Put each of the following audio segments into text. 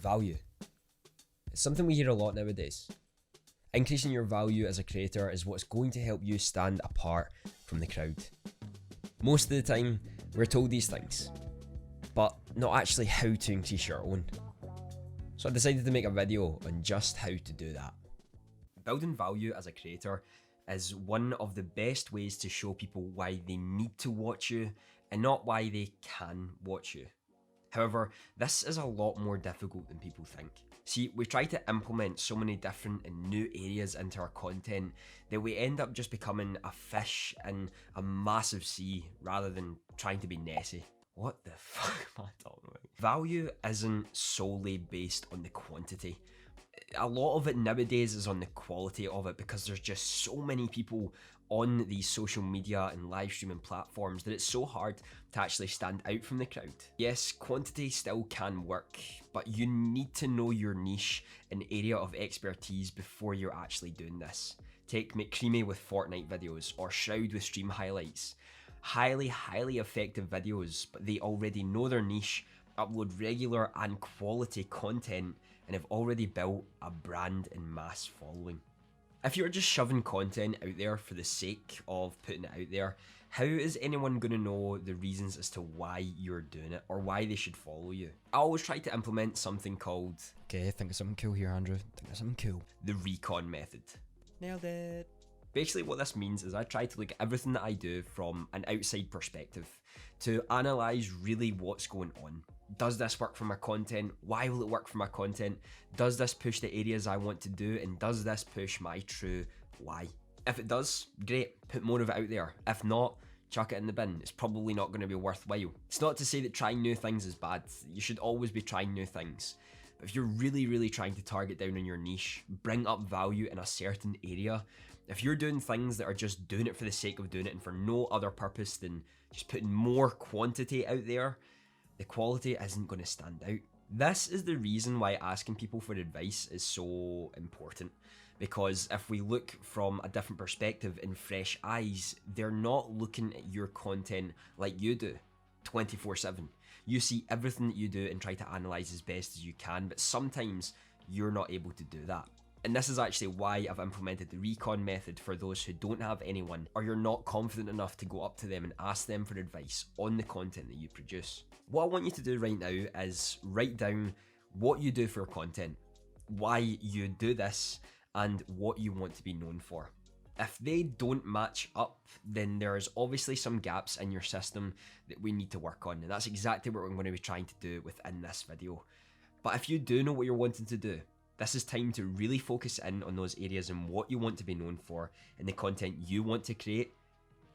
Value. It's something we hear a lot nowadays. Increasing your value as a creator is what's going to help you stand apart from the crowd. Most of the time, we're told these things, but not actually how to increase your own. So I decided to make a video on just how to do that. Building value as a creator is one of the best ways to show people why they need to watch you and not why they can watch you. However, this is a lot more difficult than people think. See, we try to implement so many different and new areas into our content that we end up just becoming a fish in a massive sea rather than trying to be Nessie. What the fuck am I talking about? Value isn't solely based on the quantity. A lot of it nowadays is on the quality of it because there's just so many people on these social media and live streaming platforms that it's so hard to actually stand out from the crowd. Yes, quantity still can work, but you need to know your niche and area of expertise before you're actually doing this. Take McCreamy with Fortnite videos or Shroud with stream highlights. Highly effective videos, but they already know their niche, upload regular and quality content, and have already built a brand and mass following. If you're just shoving content out there for the sake of putting it out there, how is anyone going to know the reasons as to why you're doing it or why they should follow you? I always try to implement something called, okay, think of something cool here, Andrew. Think of something cool. the recon method. Nailed it. Basically what this means is I try to look at everything that I do from an outside perspective to analyse really what's going on. Does this work for my content? Why will it work for my content? Does this push the areas I want to do? And does this push my true why? If it does, great, put more of it out there. If not, chuck it in the bin. It's probably not going to be worthwhile. It's not to say that trying new things is bad. You should always be trying new things. But if you're really trying to target down on your niche, bring up value in a certain area, if you're doing things that are just doing it for the sake of doing it and for no other purpose than just putting more quantity out there, the quality isn't going to stand out. This is the reason why asking people for advice is so important. Because if we look from a different perspective and fresh eyes, they're not looking at your content like you do 24/7. You see everything that you do and try to analyze as best as you can, but sometimes you're not able to do that. And this is actually why I've implemented the recon method for those who don't have anyone or you're not confident enough to go up to them and ask them for advice on the content that you produce. What I want you to do right now is write down what you do for your content, why you do this, and what you want to be known for. If they don't match up, then there's obviously some gaps in your system that we need to work on, and that's exactly what we're going to be trying to do within this video. But if you do know what you're wanting to do, this is time to really focus in on those areas and what you want to be known for and the content you want to create,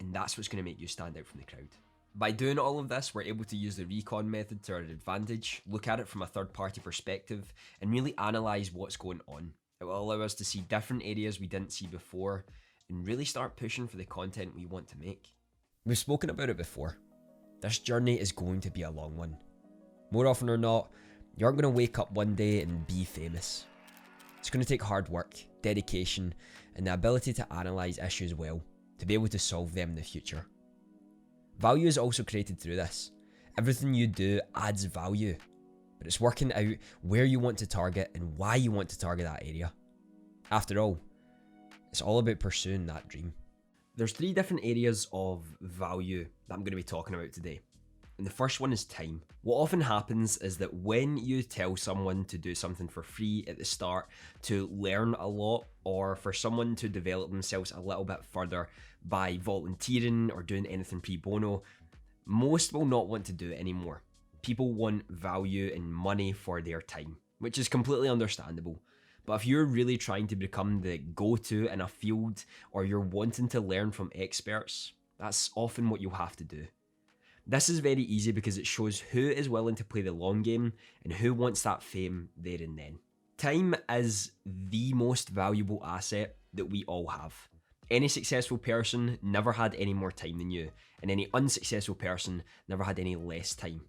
and that's what's going to make you stand out from the crowd. By doing all of this, we're able to use the recon method to our advantage, look at it from a third-party perspective, and really analyse what's going on. It will allow us to see different areas we didn't see before, and really start pushing for the content we want to make. We've spoken about it before. This journey is going to be a long one. More often or not, you aren't going to wake up one day and be famous. It's going to take hard work, dedication, and the ability to analyse issues well, to be able to solve them in the future. Value is also created through this. Everything you do adds value, but it's working out where you want to target and why you want to target that area. After all, it's all about pursuing that dream. There's 3 different areas of value that I'm going to be talking about today. And the first one is time. What often happens is that when you tell someone to do something for free at the start to learn a lot, or for someone to develop themselves a little bit further by volunteering or doing anything pro bono, most will not want to do it anymore. People want value and money for their time, which is completely understandable. But if you're really trying to become the go-to in a field, or you're wanting to learn from experts, that's often what you'll have to do. This is very easy because it shows who is willing to play the long game and who wants that fame there and then. Time is the most valuable asset that we all have. Any successful person never had any more time than you, and any unsuccessful person never had any less time.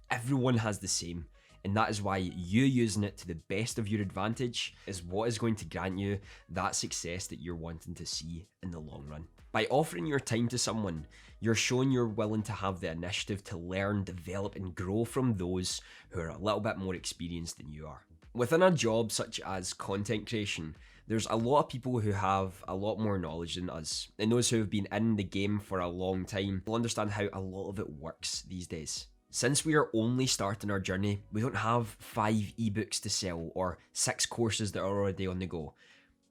Everyone has the same, and that is why you using it to the best of your advantage is what is going to grant you that success that you're wanting to see in the long run. By offering your time to someone, you're showing you're willing to have the initiative to learn, develop, and grow from those who are a little bit more experienced than you are. Within a job such as content creation, there's a lot of people who have a lot more knowledge than us, and those who have been in the game for a long time will understand how a lot of it works these days. Since we are only starting our journey, we don't have 5 ebooks to sell or 6 courses that are already on the go.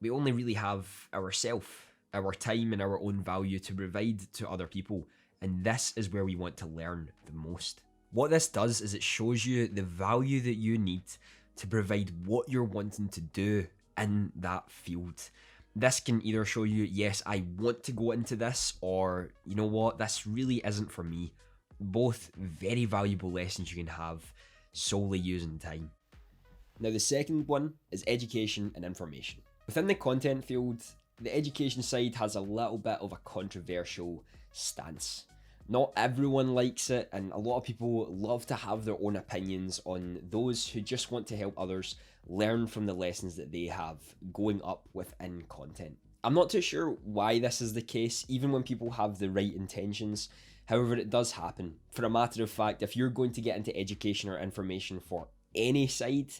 We only really have ourselves, our time and our own value to provide to other people, and this is where we want to learn the most. What this does is it shows you the value that you need to provide what you're wanting to do in that field. This can either show you, yes, I want to go into this, or you know what, this really isn't for me. Both very valuable lessons you can have solely using time. Now the second one is education and information. Within the content field, the education side has a little bit of a controversial stance. Not everyone likes it, and a lot of people love to have their own opinions on those who just want to help others learn from the lessons that they have going up within content. I'm not too sure why this is the case, even when people have the right intentions. However, it does happen. For a matter of fact, if you're going to get into education or information for any side,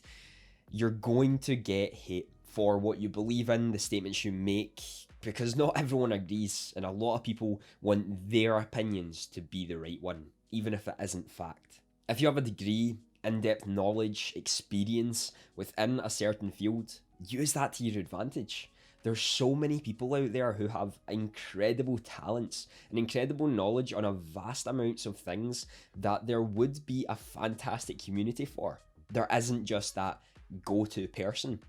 you're going to get hate for what you believe in, the statements you make, because not everyone agrees, and a lot of people want their opinions to be the right one, even if it isn't fact. If you have a degree, in-depth knowledge, experience within a certain field, use that to your advantage. There's so many people out there who have incredible talents and incredible knowledge on a vast amounts of things that there would be a fantastic community for. There isn't just that go-to person.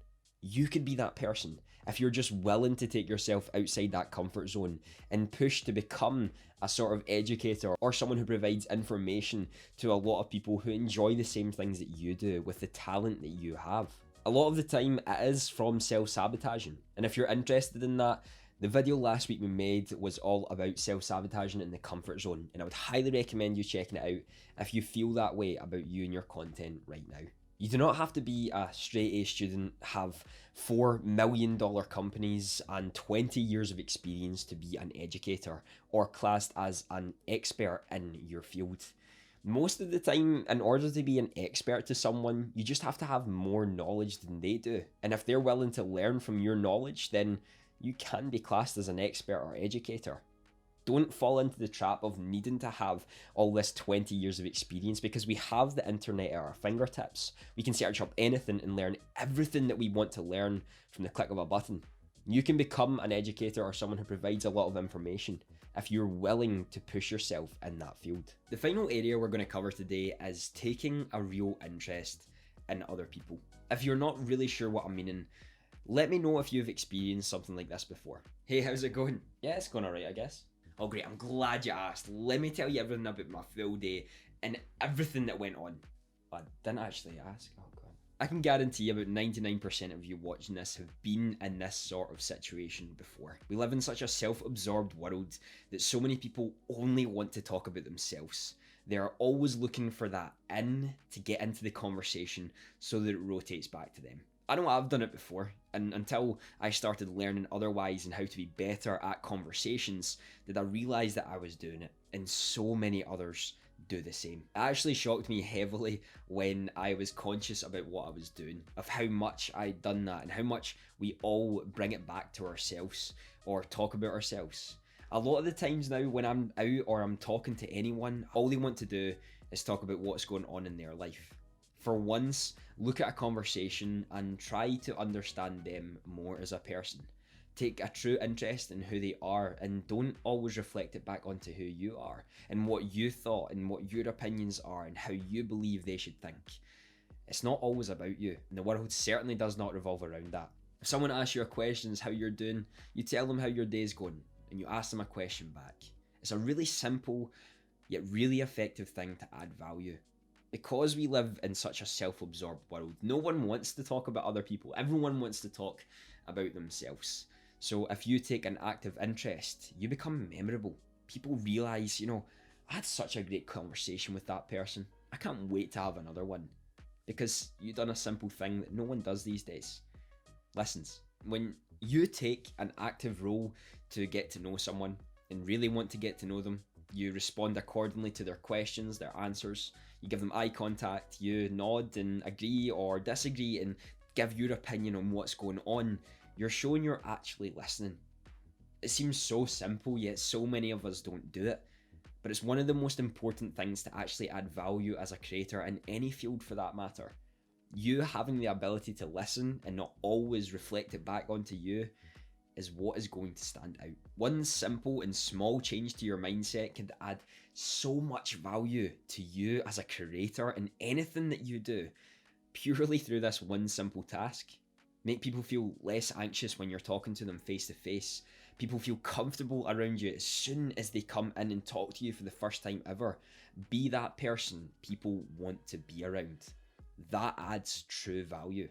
You could be that person if you're just willing to take yourself outside that comfort zone and push to become a sort of educator or someone who provides information to a lot of people who enjoy the same things that you do with the talent that you have. A lot of the time it is from self-sabotaging, and if you're interested in that, the video last week we made was all about self-sabotaging in the comfort zone, and I would highly recommend you checking it out if you feel that way about you and your content right now. You do not have to be a straight A student, have $4 million companies and 20 years of experience to be an educator or classed as an expert in your field. Most of the time, in order to be an expert to someone, you just have to have more knowledge than they do. And if they're willing to learn from your knowledge, then you can be classed as an expert or educator. Don't fall into the trap of needing to have all this 20 years of experience, because we have the internet at our fingertips. We can search up anything and learn everything that we want to learn from the click of a button. You can become an educator or someone who provides a lot of information if you're willing to push yourself in that field. The final area we're going to cover today is taking a real interest in other people. If you're not really sure what I'm meaning, let me know if you've experienced something like this before. Hey, how's it going? Yeah, it's going alright, I guess. Oh great, I'm glad you asked. Let me tell you everything about my full day and everything that went on. I didn't actually ask. Oh god. I can guarantee about 99% of you watching this have been in this sort of situation before. We live in such a self-absorbed world that so many people only want to talk about themselves. They are always looking for that in to get into the conversation so that it rotates back to them. I know I've done it before, and until I started learning otherwise and how to be better at conversations, did I realise that I was doing it, and so many others do the same. It actually shocked me heavily when I was conscious about what I was doing, of how much I'd done that, and how much we all bring it back to ourselves, or talk about ourselves. A lot of the times now when I'm out or I'm talking to anyone, all they want to do is talk about what's going on in their life. For once, look at a conversation and try to understand them more as a person. Take a true interest in who they are, and don't always reflect it back onto who you are and what you thought and what your opinions are and how you believe they should think. It's not always about you, and the world certainly does not revolve around that. If someone asks you a question, how you're doing, you tell them how your day's going, and you ask them a question back. It's a really simple yet really effective thing to add value. Because we live in such a self-absorbed world, no one wants to talk about other people. Everyone wants to talk about themselves. So if you take an active interest, you become memorable. People realise, I had such a great conversation with that person. I can't wait to have another one. Because you've done a simple thing that no one does these days. Listens. When you take an active role to get to know someone and really want to get to know them, you respond accordingly to their questions, their answers. You give them eye contact, you nod and agree or disagree and give your opinion on what's going on. You're showing you're actually listening. It seems so simple, yet so many of us don't do it. But it's one of the most important things to actually add value as a creator in any field for that matter. You having the ability to listen and not always reflect it back onto you is what is going to stand out. One simple and small change to your mindset can add so much value to you as a creator in anything that you do, purely through this one simple task. Make people feel less anxious when you're talking to them face to face. People feel comfortable around you as soon as they come in and talk to you for the first time ever. Be that person people want to be around. That adds true value.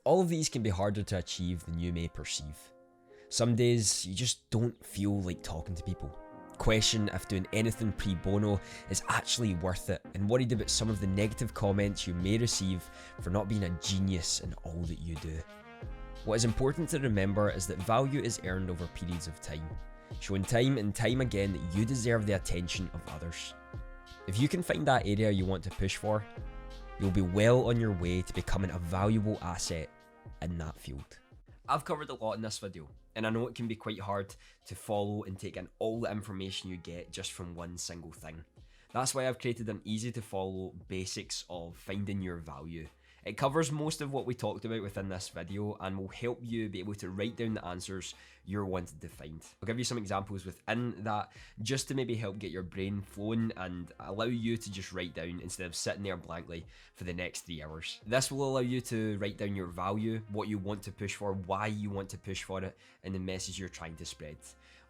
All of these can be harder to achieve than you may perceive. Some days you just don't feel like talking to people. Question if doing anything pro bono is actually worth it, and worried about some of the negative comments you may receive for not being a genius in all that you do. What is important to remember is that value is earned over periods of time, showing time and time again that you deserve the attention of others. If you can find that area you want to push for, you'll be well on your way to becoming a valuable asset in that field. I've covered a lot in this video, and I know it can be quite hard to follow and take in all the information you get just from one single thing. That's why I've created an easy to follow basics of finding your value. It covers most of what we talked about within this video and will help you be able to write down the answers you're wanting to find. I'll give you some examples within that just to maybe help get your brain flowing and allow you to just write down instead of sitting there blankly for the next 3 hours. This will allow you to write down your value, what you want to push for, why you want to push for it, and the message you're trying to spread.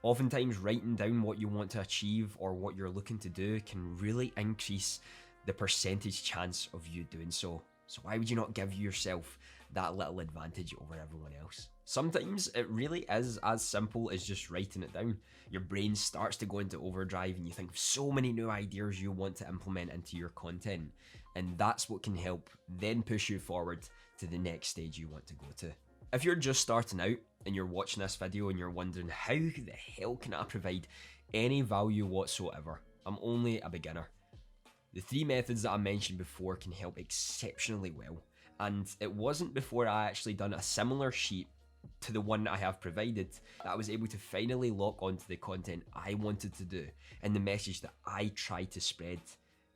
Oftentimes writing down what you want to achieve or what you're looking to do can really increase the percentage chance of you doing so. So why would you not give yourself that little advantage over everyone else? Sometimes it really is as simple as just writing it down. Your brain starts to go into overdrive and you think of so many new ideas you want to implement into your content. And that's what can help then push you forward to the next stage you want to go to. If you're just starting out and you're watching this video and you're wondering how the hell can I provide any value whatsoever? I'm only a beginner. The 3 methods that I mentioned before can help exceptionally well, and it wasn't before I actually done a similar sheet to the one I have provided that I was able to finally lock onto the content I wanted to do and the message that I tried to spread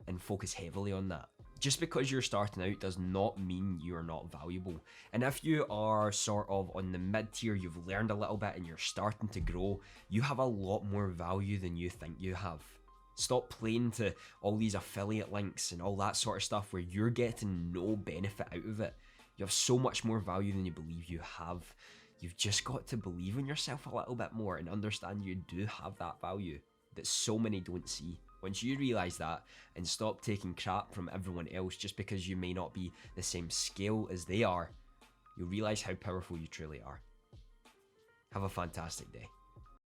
and focus heavily on that. Just because you're starting out does not mean you're not valuable, and if you are sort of on the mid-tier, you've learned a little bit and you're starting to grow, you have a lot more value than you think you have. Stop playing to all these affiliate links and all that sort of stuff where you're getting no benefit out of it. You have so much more value than you believe you have. You've just got to believe in yourself a little bit more and understand you do have that value that so many don't see. Once you realize that and stop taking crap from everyone else just because you may not be the same scale as they are, you'll realize how powerful you truly are. Have a fantastic day.